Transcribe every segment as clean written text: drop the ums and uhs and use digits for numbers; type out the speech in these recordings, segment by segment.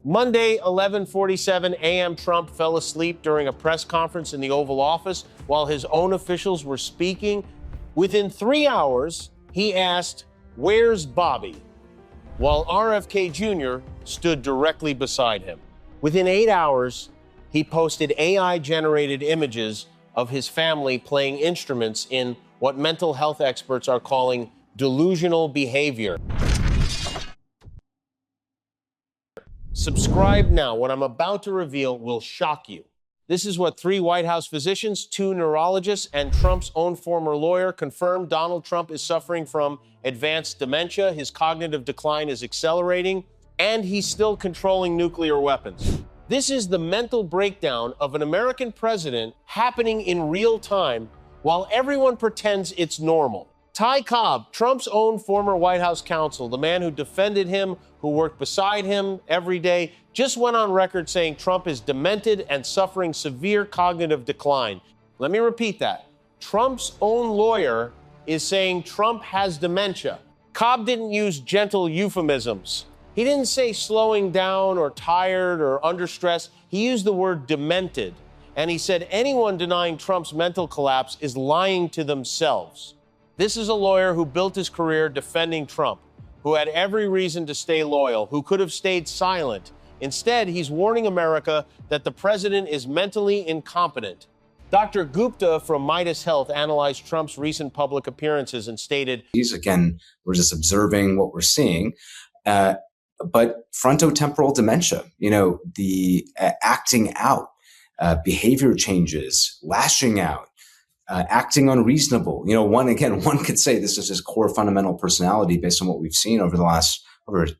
Monday, 11:47 a.m., Trump fell asleep during a press conference in the Oval Office while his own officials were speaking. Within 3 hours, he asked, "Where's Bobby?" while RFK Jr. stood directly beside him. Within 8 hours, he posted AI-generated images of his family playing instruments in what mental health experts are calling delusional behavior. Subscribe now. What I'm about to reveal will shock you. This is what 3 White House physicians, 2 neurologists, and Trump's own former lawyer confirmed. Donald Trump is suffering from advanced dementia. His cognitive decline is accelerating, and he's still controlling nuclear weapons. This is the mental breakdown of an American president happening in real time while everyone pretends it's normal. Ty Cobb, Trump's own former White House counsel, the man who defended him, who worked beside him every day, just went on record saying Trump is demented and suffering severe cognitive decline. Let me repeat that. Trump's own lawyer is saying Trump has dementia. Cobb didn't use gentle euphemisms. He didn't say slowing down or tired or under stress. He used the word demented. And he said anyone denying Trump's mental collapse is lying to themselves. This is a lawyer who built his career defending Trump, who had every reason to stay loyal, who could have stayed silent. Instead, he's warning America that the president is mentally incompetent. Dr. Gupta from Midas Health analyzed Trump's recent public appearances and stated, again, we're just observing what we're seeing. But frontotemporal dementia, the acting out, behavior changes, lashing out, acting unreasonable. One could say this is his core fundamental personality based on what we've seen over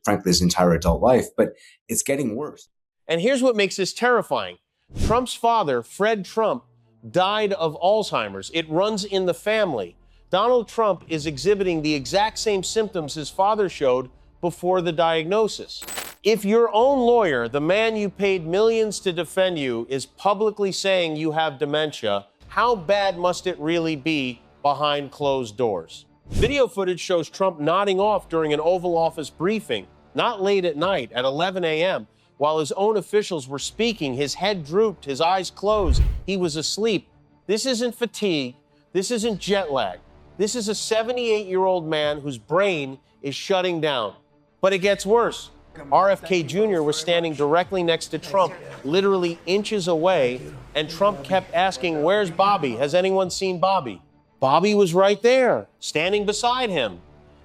frankly, his entire adult life, but it's getting worse. And here's what makes this terrifying. Trump's father, Fred Trump, died of Alzheimer's. It runs in the family. Donald Trump is exhibiting the exact same symptoms his father showed before the diagnosis. If your own lawyer, the man you paid millions to defend you, is publicly saying you have dementia, how bad must it really be behind closed doors? Video footage shows Trump nodding off during an Oval Office briefing, not late at night, at 11 a.m., while his own officials were speaking. His head drooped, his eyes closed. He was asleep. This isn't fatigue. This isn't jet lag. This is a 78-year-old man whose brain is shutting down. But it gets worse. RFK Jr. was standing directly next to Trump, literally inches away, and Trump kept asking, "Where's Bobby? Has anyone seen Bobby?" Bobby was right there, standing beside him,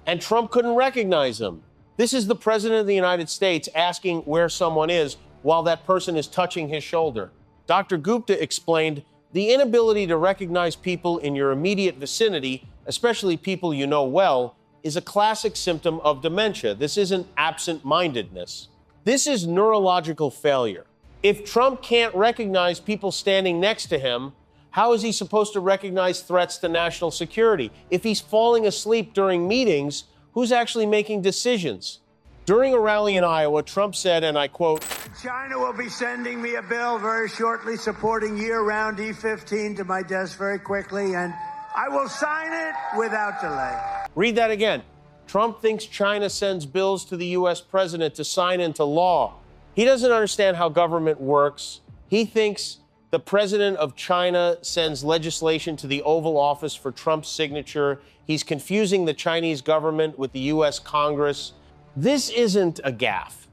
and Trump couldn't recognize him. This is the president of the United States asking where someone is while that person is touching his shoulder. Dr. Gupta explained, the inability to recognize people in your immediate vicinity, especially people you know well, is a classic symptom of dementia. This isn't absent-mindedness. This is neurological failure. If Trump can't recognize people standing next to him, how is he supposed to recognize threats to national security? If he's falling asleep during meetings, who's actually making decisions? During a rally in Iowa, Trump said, and I quote, "China will be sending me a bill very shortly supporting year-round E-15 to my desk very quickly, and I will sign it without delay." Read that again. Trump thinks China sends bills to the U.S. president to sign into law. He doesn't understand how government works. He thinks the president of China sends legislation to the Oval Office for Trump's signature. He's confusing the Chinese government with the U.S. Congress. This isn't a gaffe.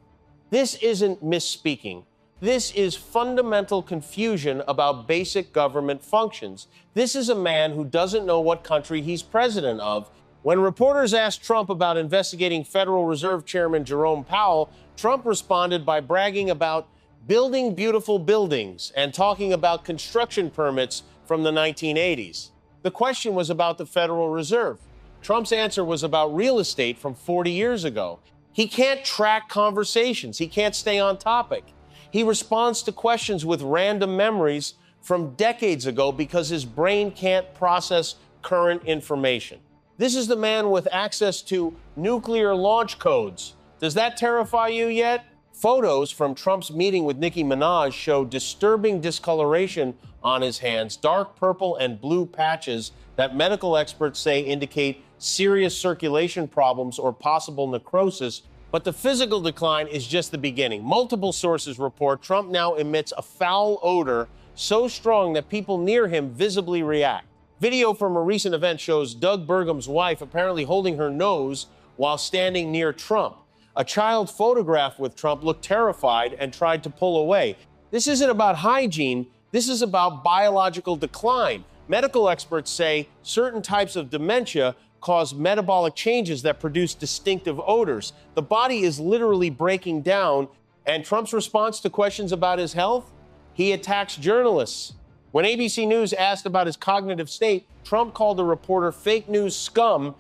This isn't misspeaking. This is fundamental confusion about basic government functions. This is a man who doesn't know what country he's president of. When reporters asked Trump about investigating Federal Reserve Chairman Jerome Powell, Trump responded by bragging about building beautiful buildings and talking about construction permits from the 1980s. The question was about the Federal Reserve. Trump's answer was about real estate from 40 years ago. He can't track conversations. He can't stay on topic. He responds to questions with random memories from decades ago because his brain can't process current information. This is the man with access to nuclear launch codes. Does that terrify you yet? Photos from Trump's meeting with Nicki Minaj show disturbing discoloration on his hands, dark purple and blue patches that medical experts say indicate serious circulation problems or possible necrosis. But the physical decline is just the beginning. Multiple sources report Trump now emits a foul odor so strong that people near him visibly react. Video from a recent event shows Doug Burgum's wife apparently holding her nose while standing near Trump. A child photographed with Trump looked terrified and tried to pull away. This isn't about hygiene. This is about biological decline. Medical experts say certain types of dementia cause metabolic changes that produce distinctive odors. The body is literally breaking down. And Trump's response to questions about his health? He attacks journalists. When ABC News asked about his cognitive state, Trump called the reporter fake news scum.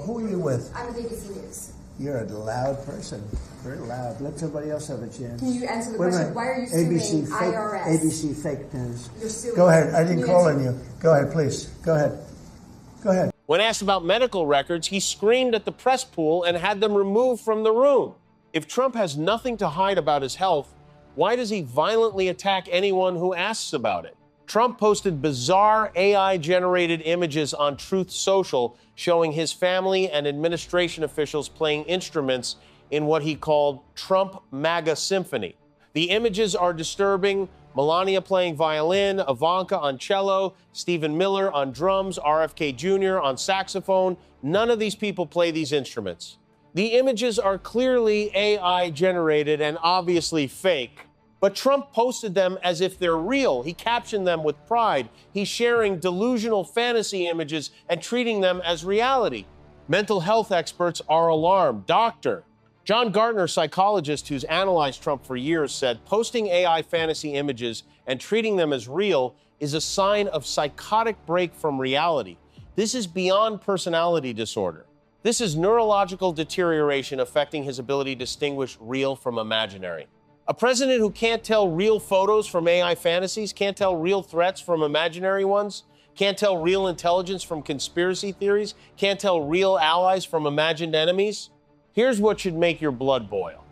Who are you with? I'm with ABC News. You're a loud person. Very loud. Let somebody else have a chance. Can you answer the question? Why are you suing IRS? ABC fake news. You're suing. Go ahead. I didn't call on you. Go ahead, please. Go ahead. Go ahead. When asked about medical records, he screamed at the press pool and had them removed from the room. If Trump has nothing to hide about his health, why does he violently attack anyone who asks about it? Trump posted bizarre AI-generated images on Truth Social showing his family and administration officials playing instruments in what he called Trump MAGA Symphony. The images are disturbing. Melania playing violin, Ivanka on cello, Stephen Miller on drums, RFK Jr. on saxophone. None of these people play these instruments. The images are clearly AI-generated and obviously fake. But Trump posted them as if they're real. He captioned them with pride. He's sharing delusional fantasy images and treating them as reality. Mental health experts are alarmed. Dr. John Gardner, psychologist who's analyzed Trump for years, said posting AI fantasy images and treating them as real is a sign of psychotic break from reality. This is beyond personality disorder. This is neurological deterioration affecting his ability to distinguish real from imaginary. A president who can't tell real photos from AI fantasies, can't tell real threats from imaginary ones, can't tell real intelligence from conspiracy theories, can't tell real allies from imagined enemies. Here's what should make your blood boil.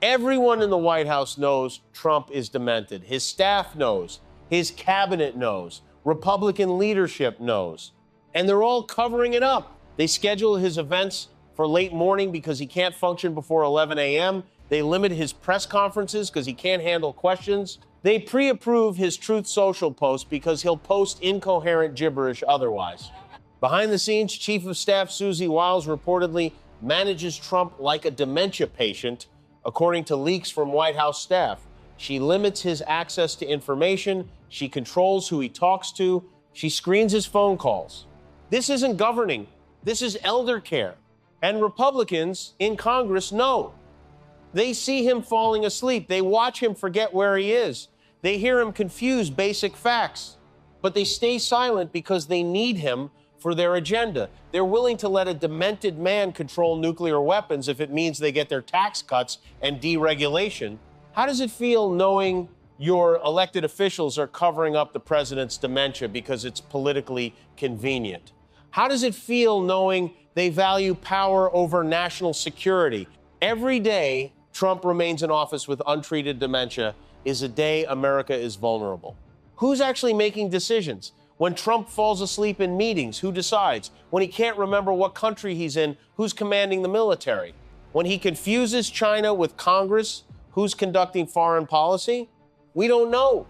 Everyone in the White House knows Trump is demented. His staff knows. His cabinet knows. Republican leadership knows. And they're all covering it up. They schedule his events for late morning because he can't function before 11 a.m. They limit his press conferences because he can't handle questions. They pre-approve his Truth Social post because he'll post incoherent gibberish otherwise. Behind the scenes, Chief of Staff Susie Wiles reportedly manages Trump like a dementia patient, according to leaks from White House staff. She limits his access to information. She controls who he talks to. She screens his phone calls. This isn't governing. This is elder care. And Republicans in Congress know. They see him falling asleep. They watch him forget where he is. They hear him confuse basic facts. But they stay silent because they need him for their agenda. They're willing to let a demented man control nuclear weapons if it means they get their tax cuts and deregulation. How does it feel knowing your elected officials are covering up the president's dementia because it's politically convenient? How does it feel knowing they value power over national security? Every day Trump remains in office with untreated dementia is a day America is vulnerable. Who's actually making decisions? When Trump falls asleep in meetings, who decides? When he can't remember what country he's in, who's commanding the military? When he confuses China with Congress, who's conducting foreign policy? We don't know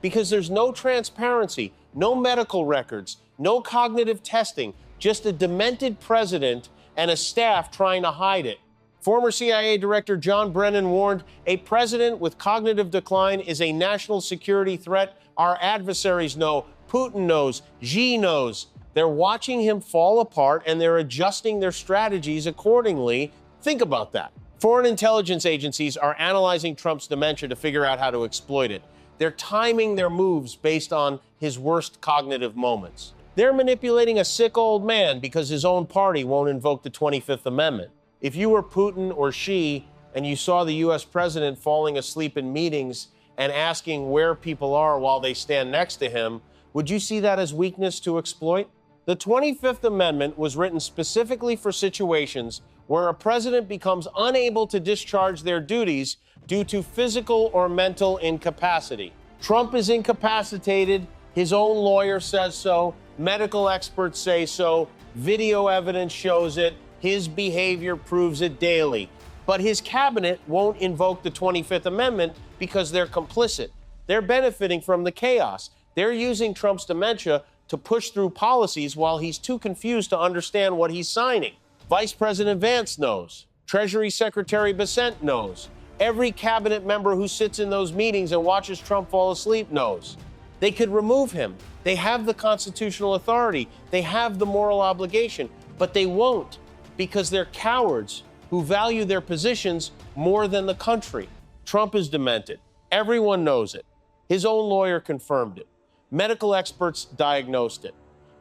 because there's no transparency, no medical records, no cognitive testing, just a demented president and a staff trying to hide it. Former CIA Director John Brennan warned, a president with cognitive decline is a national security threat. Our adversaries know, Putin knows, Xi knows. They're watching him fall apart and they're adjusting their strategies accordingly. Think about that. Foreign intelligence agencies are analyzing Trump's dementia to figure out how to exploit it. They're timing their moves based on his worst cognitive moments. They're manipulating a sick old man because his own party won't invoke the 25th Amendment. If you were Putin or Xi and you saw the U.S. president falling asleep in meetings and asking where people are while they stand next to him, would you see that as weakness to exploit? The 25th Amendment was written specifically for situations where a president becomes unable to discharge their duties due to physical or mental incapacity. Trump is incapacitated. His own lawyer says so. Medical experts say so. Video evidence shows it. His behavior proves it daily. But his cabinet won't invoke the 25th Amendment because they're complicit. They're benefiting from the chaos. They're using Trump's dementia to push through policies while he's too confused to understand what he's signing. Vice President Vance knows. Treasury Secretary Bessent knows. Every cabinet member who sits in those meetings and watches Trump fall asleep knows. They could remove him. They have the constitutional authority. They have the moral obligation, but they won't because they're cowards who value their positions more than the country. Trump is demented. Everyone knows it. His own lawyer confirmed it. Medical experts diagnosed it.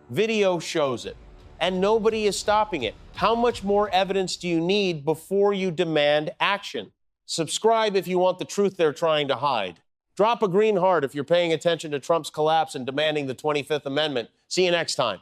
Video shows it. And nobody is stopping it. How much more evidence do you need before you demand action? Subscribe if you want the truth they're trying to hide. Drop a green heart if you're paying attention to Trump's collapse and demanding the 25th Amendment. See you next time.